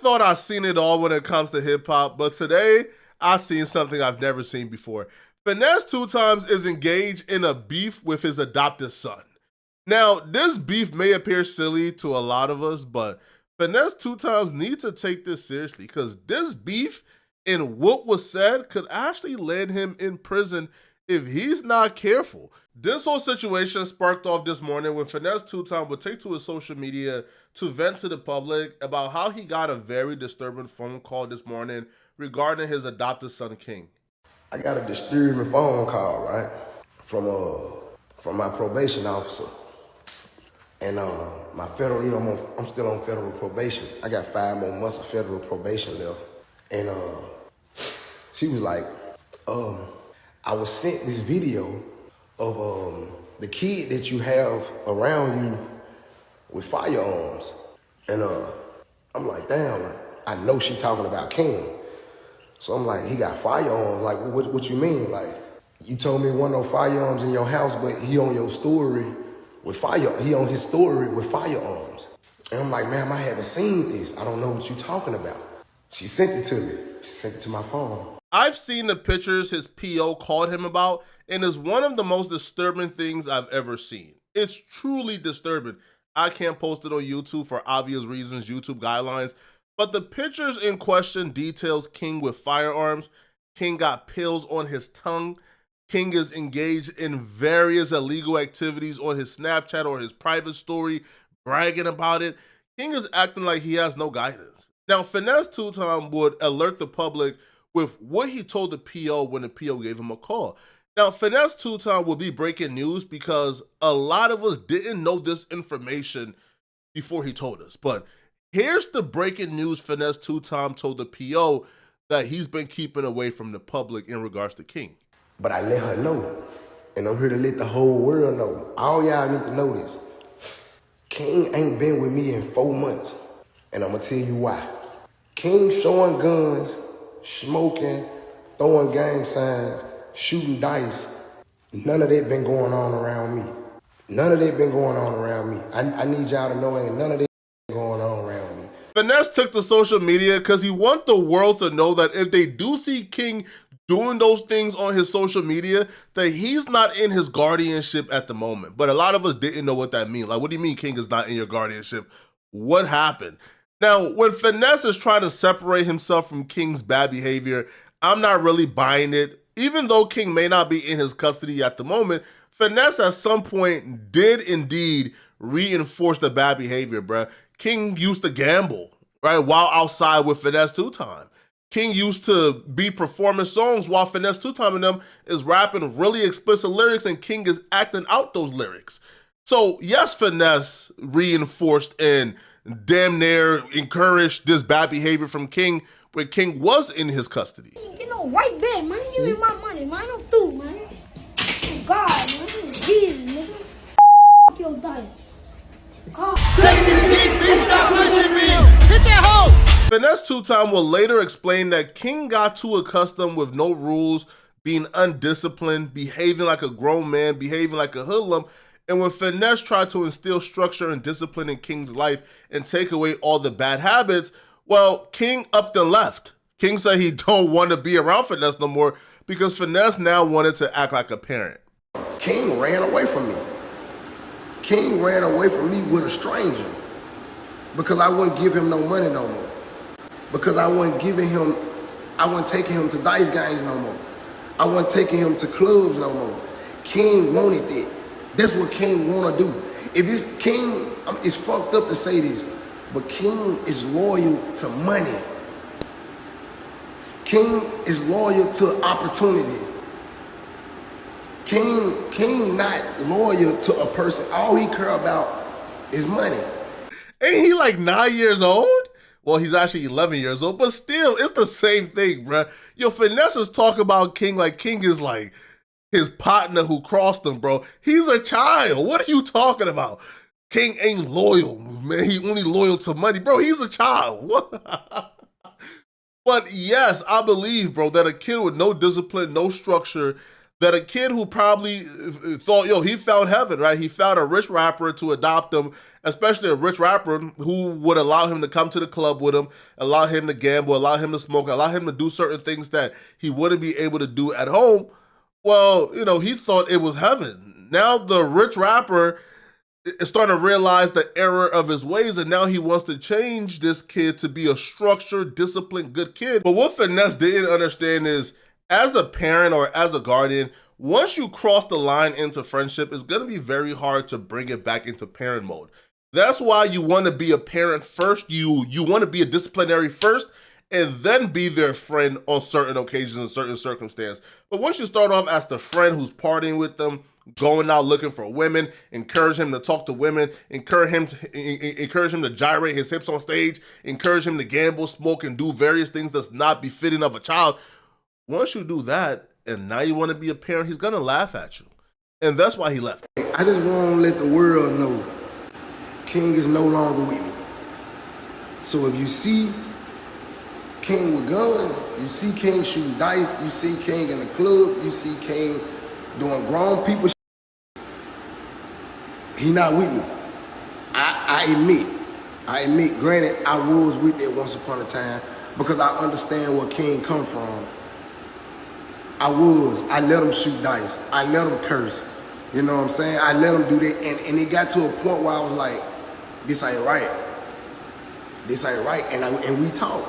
thought I've seen it all when it comes to hip hop, but today I've seen something I've never seen before. Finesse2Tymes is engaged in a beef with his adopted son. Now, this beef may appear silly to a lot of us, but Finesse2Tymes needs to take this seriously because this beef and what was said could actually land him in prison if he's not careful. This whole situation sparked off this morning when Finesse2Tymes would take to his social media to vent to the public about how he got a very disturbing phone call this morning regarding his adopted son, King. I got a disturbing phone call, right, from my probation officer. And my federal, I'm still on federal probation. I got 5 more months of federal probation left. And she was like, I was sent this video of the kid that you have around you with firearms. And I'm like, damn, like, I know she talking about King. So I'm like, he got firearms. Like, what you mean? Like, you told me one of those firearms in your house, but he on your story with he on his story with firearms. And I'm like, ma'am, I haven't seen this. I don't know what you're talking about. She sent it to me. She sent it to my phone. I've seen the pictures his PO called him about, and it's one of the most disturbing things I've ever seen. It's truly disturbing. I can't post it on YouTube for obvious reasons, YouTube guidelines, but the pictures in question details King with firearms. King got pills on his tongue. King is engaged in various illegal activities on his Snapchat or his private story, bragging about it. King is acting like he has no guidance. Now, Finesse2Tymes would alert the public with what he told the PO when the PO gave him a call. Now, Finesse2Tymes will be breaking news because a lot of us didn't know this information before he told us. But here's the breaking news Finesse2Tymes told the PO that he's been keeping away from the public in regards to King. But I let her know, and I'm here to let the whole world know. All y'all need to know this. King ain't been with me in 4 months, and I'm gonna tell you why. King showing guns, smoking, throwing gang signs, shooting dice. None of that been going on around me. None of that been going on around me. I need y'all to know ain't none of that going on around me. Finesse took to social media because he wants the world to know that if they do see King doing those things on his social media, that he's not in his guardianship at the moment. But a lot of us didn't know what that means. Like, what do you mean King is not in your guardianship? What happened? Now, when Finesse is trying to separate himself from King's bad behavior, I'm not really buying it. Even though King may not be in his custody at the moment, Finesse at some point did indeed reinforce the bad behavior, bruh. King used to gamble, right, while outside with Finesse2Tymes. King used to be performing songs while Finesse2Tymes and them is rapping really explicit lyrics and King is acting out those lyrics. So yes, Finesse reinforced and damn near encouraged this bad behavior from King when King was in his custody. You know, right back, man. Give me my money, man. I'm through, man. Oh, God, man. Jesus, nigga. F*** your diet. God. Take this dick, bitch. Stop pushing me. Hit that hoe. Finesse2Tymes will later explain that King got too accustomed with no rules, being undisciplined, behaving like a grown man, behaving like a hoodlum, and when Finesse tried to instill structure and discipline in King's life and take away all the bad habits, well, King upped and left. King said he don't want to be around Finesse no more because Finesse now wanted to act like a parent. King ran away from me. King ran away from me with a stranger because I wouldn't give him no money no more. Because I wasn't taking him to dice games no more. I wasn't taking him to clubs no more. King wanted that. That's what King wanna do. If it's King, it's fucked up to say this, but King is loyal to money. King is loyal to opportunity. King not loyal to a person. All he care about is money. Ain't he like 9 years old? Well, he's actually 11 years old, but still, it's the same thing, bruh. Yo, Finesse is talking about King like King is like his partner who crossed him, bro. He's a child. What are you talking about? King ain't loyal, man. He only loyal to money. Bro, he's a child. What? But yes, I believe, bro, that a kid with no discipline, no structure, that a kid who probably thought, yo, he found heaven, right? He found a rich rapper to adopt him, especially a rich rapper who would allow him to come to the club with him, allow him to gamble, allow him to smoke, allow him to do certain things that he wouldn't be able to do at home. Well, you know, he thought it was heaven. Now the rich rapper is starting to realize the error of his ways, and now he wants to change this kid to be a structured, disciplined, good kid. But what Finesse didn't understand is, as a parent or as a guardian, once you cross the line into friendship, it's going to be very hard to bring it back into parent mode. That's why you want to be a parent first. You want to be a disciplinary first, and then be their friend on certain occasions and certain circumstances. But once you start off as the friend who's partying with them, going out looking for women, encourage him to talk to women, encourage him to gyrate his hips on stage, encourage him to gamble, smoke, and do various things that's not befitting of a child. Once you do that, and now you want to be a parent, he's gonna laugh at you. And that's why he left. I just want to let the world know King is no longer with me. So if you see King with guns, you see King shooting dice, you see King in the club, you see King doing grown people shit, he not with me. I admit, granted, I was with it once upon a time because I understand where King come from. I let him shoot dice. I let him curse. You know what I'm saying? I let him do that. And it got to a point where I was like, this ain't right. This ain't right. And we talked.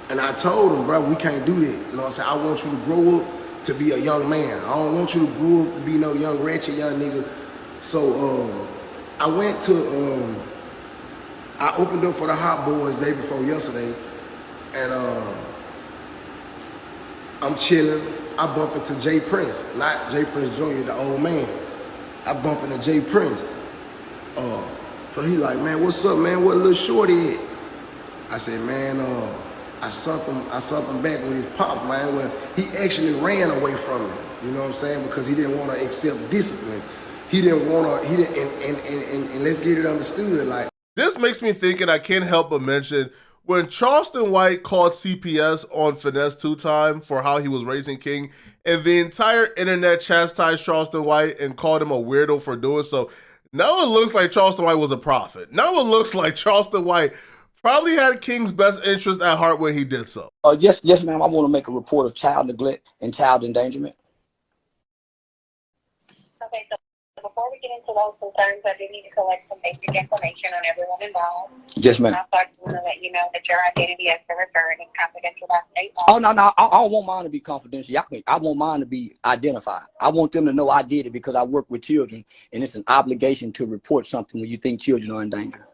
And I told him, bro, we can't do that. You know what I'm saying? I want you to grow up to be a young man. I don't want you to grow up to be no young, ratchet young nigga. So I went to, I opened up for the Hot Boys day before yesterday. And I'm chilling. I bump into Jay Prince, not Jay Prince Jr., the old man. I bump into Jay Prince. So he like, man, what's up, man? What little shorty at? I said, man, I sucked him back with his pop, man. Well, he actually ran away from me. You know what I'm saying? Because he didn't want to accept discipline. He didn't want to, and let's get it understood. Like, this makes me think, and I can't help but mention, when Charleston White called CPS on Finesse2Tymes for how he was raising King, and the entire internet chastised Charleston White and called him a weirdo for doing so, now it looks like Charleston White was a prophet. Now it looks like Charleston White probably had King's best interest at heart when he did so. Yes, ma'am. I want to make a report of child neglect and child endangerment. Okay, so before we get into those concerns, I do need to collect some basic information on everyone involved. Yes, ma'am. I also want to let you know that your identity has been returned and confidential by state law. Oh, no. I don't want mine to be confidential. I want mine to be identified. I want them to know I did it because I work with children, and it's an obligation to report something when you think children are in danger.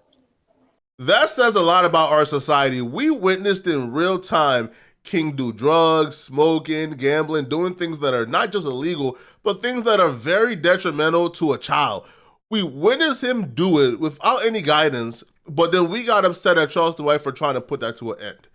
That says a lot about our society. We witnessed in real time King do drugs, smoking, gambling, doing things that are not just illegal, but things that are very detrimental to a child. We witnessed him do it without any guidance, but then we got upset at Charleston White for trying to put that to an end.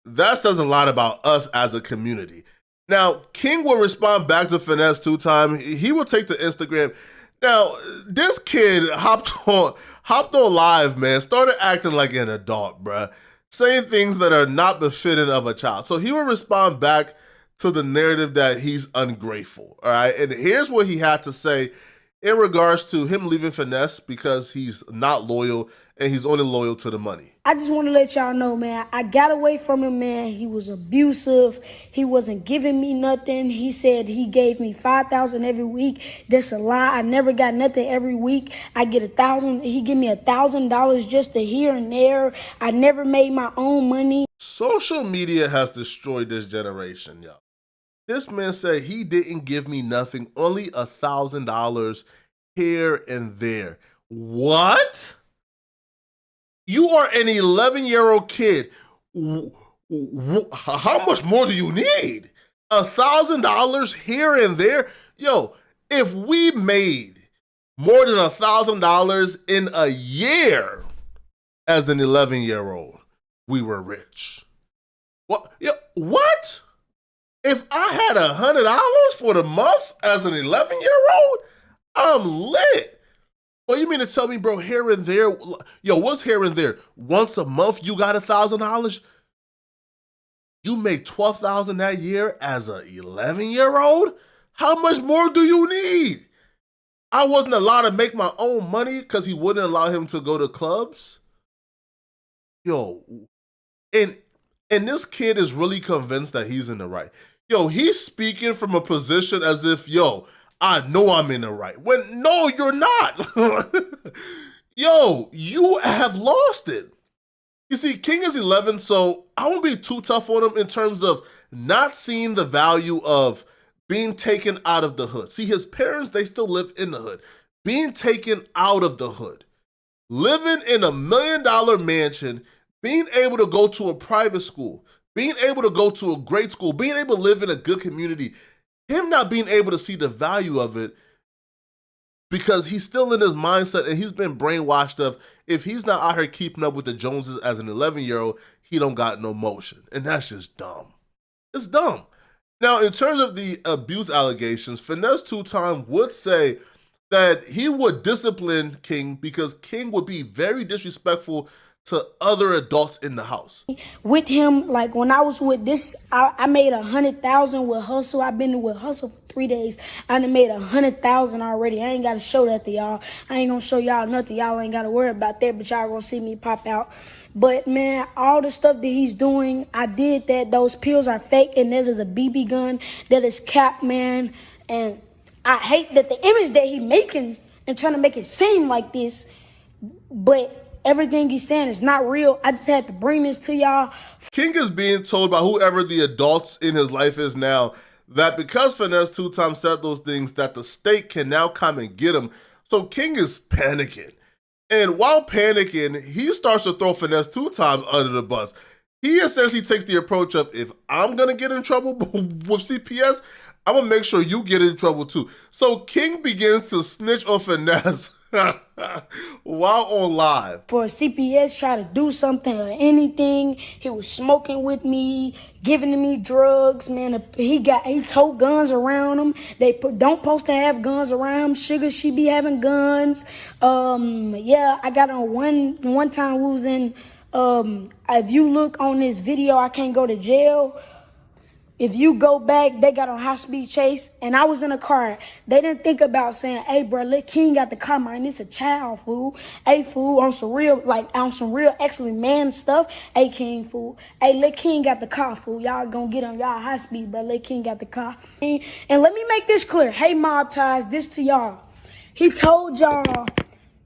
That says a lot about us as a community. Now, King will respond back to Finesse2Tymes. He will take to Instagram. Now, this kid hopped on live, man, started acting like an adult, bruh, saying things that are not befitting of a child. So he will respond back to the narrative that he's ungrateful, all right? And here's what he had to say in regards to him leaving Finesse because he's not loyal and he's only loyal to the money. I just want to let y'all know, man, I got away from him, man. He was abusive. He wasn't giving me nothing. He said he gave me $5,000 every week. That's a lie. I never got nothing every week. I get $1,000. He give me $1,000 just to here and there. I never made my own money. Social media has destroyed this generation, y'all. This man said he didn't give me nothing, only $1,000 here and there. What? You are an 11-year-old kid. How much more do you need? $1,000 here and there? Yo, if we made more than $1,000 in a year as an 11-year-old, we were rich. What? Yeah, what? If I had $100 for the month as an 11-year-old, I'm lit. Well, you mean to tell me, bro, here and there? Yo, what's here and there? Once a month, you got $1,000? You make $12,000 that year as an 11-year-old? How much more do you need? I wasn't allowed to make my own money because he wouldn't allow him to go to clubs. Yo, and this kid is really convinced that he's in the right. Yo, he's speaking from a position as if, yo, I know I'm in the right. When no, you're not. Yo, you have lost it. You see, King is 11, so I won't be too tough on him in terms of not seeing the value of being taken out of the hood. See, his parents, they still live in the hood. Being taken out of the hood. Living in $1 million mansion, being able to go to a private school, being able to go to a great school, being able to live in a good community, him not being able to see the value of it because he's still in his mindset and he's been brainwashed of if he's not out here keeping up with the Joneses as an 11-year-old, he don't got no motion. And that's just dumb. It's dumb. Now, in terms of the abuse allegations, Finesse2Tymes would say that he would discipline King because King would be very disrespectful to other adults in the house. With him, like when I was with this, I made 100,000 with Hustle. I've been with Hustle for 3 days. I done made 100,000 already. I ain't got to show that to y'all. I ain't gonna show y'all nothing. Y'all ain't got to worry about that, but y'all gonna see me pop out. But man, all the stuff that he's doing, I did that. Those pills are fake, and that is a BB gun. That is cap, man. And I hate that the image that he making and trying to make it seem like this, but everything he's saying is not real. I just had to bring this to y'all. King is being told by whoever the adults in his life is now that because Finesse2Tymes said those things, that the state can now come and get him. So King is panicking. And while panicking, he starts to throw Finesse2Tymes under the bus. He essentially takes the approach of, if I'm going to get in trouble with CPS, I'm going to make sure you get in trouble too. So King begins to snitch on Finesse while on live. For CPS try to do something or anything, he was smoking with me, giving me drugs, man. He told guns around him. Don't supposed to have guns around him. Sugar, she be having guns. Yeah, I got on one time we was in, if you look on this video, I can't go to jail. If you go back, they got on high-speed chase, and I was in a car. They didn't think about saying, hey, bro, let King got the car, man. It's a child, fool. Hey, fool, on some real, actually man stuff. Hey, King, fool. Hey, let King got the car, fool. Y'all gonna get on y'all high-speed, bro. Let King got the car. And let me make this clear. Hey, Mob Ties, this to y'all. He told y'all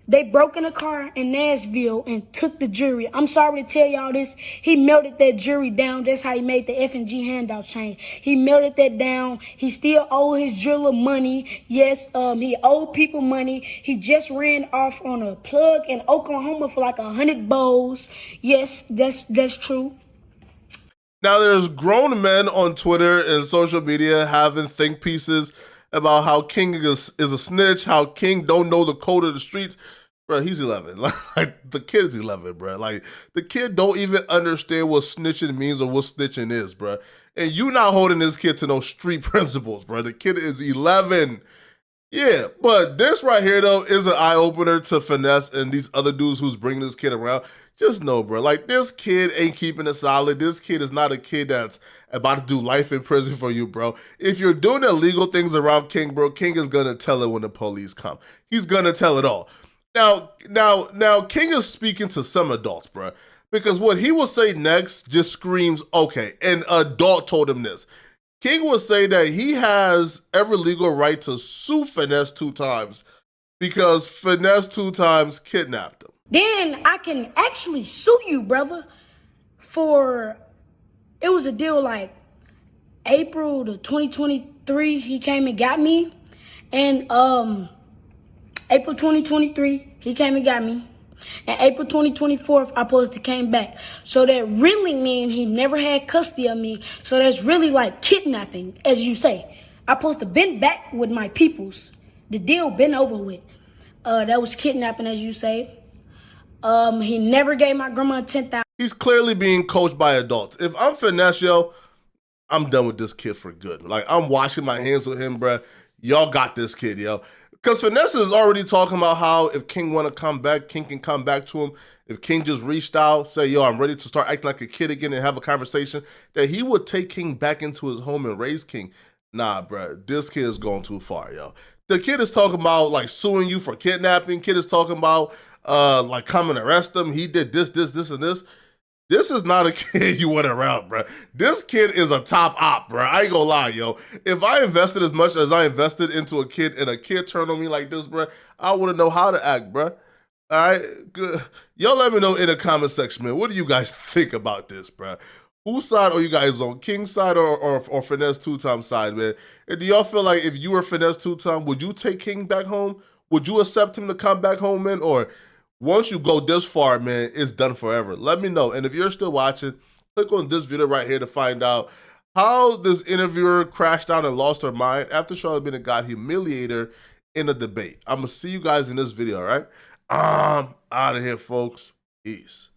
they broke in a car in Nashville and took the jury. I'm sorry to tell y'all this. He melted that jury down. That's how he made the FNG handout chain. He melted that down. He still owe his jeweler money. Yes, he owed people money. He just ran off on a plug in Oklahoma for like 100 bowls. Yes, that's true. Now, there's grown men on Twitter and social media having think pieces about how King is a snitch, how King don't know the code of the streets. Bro, he's 11. Like, the kid's 11, bro. Like, the kid don't even understand what snitching means or what snitching is, bro. And you not holding this kid to no street principles, bro. The kid is 11. Yeah, but this right here, though, is an eye-opener to Finesse and these other dudes who's bringing this kid around. Just know, bro, like, this kid ain't keeping it solid. This kid is not a kid that's about to do life in prison for you, bro. If you're doing illegal things around King, bro, King is going to tell it when the police come. He's going to tell it all. Now, King is speaking to some adults, bro, because what he will say next just screams, okay, an adult told him this. King will say that he has every legal right to sue Finesse2Tymes because Finesse2Tymes kidnapped him. Then I can actually sue you, brother, for, it was a deal like April the 2023, he came and got me, and April 2023, he came and got me. And April 2024, I supposed to came back. So that really mean he never had custody of me. So that's really like kidnapping, as you say. I supposed to been back with my peoples. The deal been over with. That was kidnapping, as you say. He never gave my grandma 10,000. He's clearly being coached by adults. If I'm Finesse, yo, I'm done with this kid for good. Like, I'm washing my hands with him, bruh. Y'all got this kid, yo. Because Finesse is already talking about how if King want to come back, King can come back to him. If King just reached out, say, yo, I'm ready to start acting like a kid again and have a conversation, that he would take King back into his home and raise King. Nah, bro, this kid is going too far, yo. The kid is talking about like suing you for kidnapping. Kid is talking about like come and arrest him. He did this, and this. This is not a kid you want around, bro. This kid is a top op, bro. I ain't gonna lie, yo. If I invested as much as I invested into a kid and a kid turned on me like this, bro, I wouldn't know how to act, bro. All right, good. Y'all let me know in the comment section, man. What do you guys think about this, bro? Whose side are you guys on? King's side or Finesse2Tymes side, man? And do y'all feel like if you were Finesse2Tymes, would you take King back home? Would you accept him to come back home, man? Or once you go this far, man, it's done forever. Let me know. And if you're still watching, click on this video right here to find out how this interviewer crashed out and lost her mind after Charlamagne got humiliated her in a debate. I'm going to see you guys in this video, all right? I'm out of here, folks. Peace.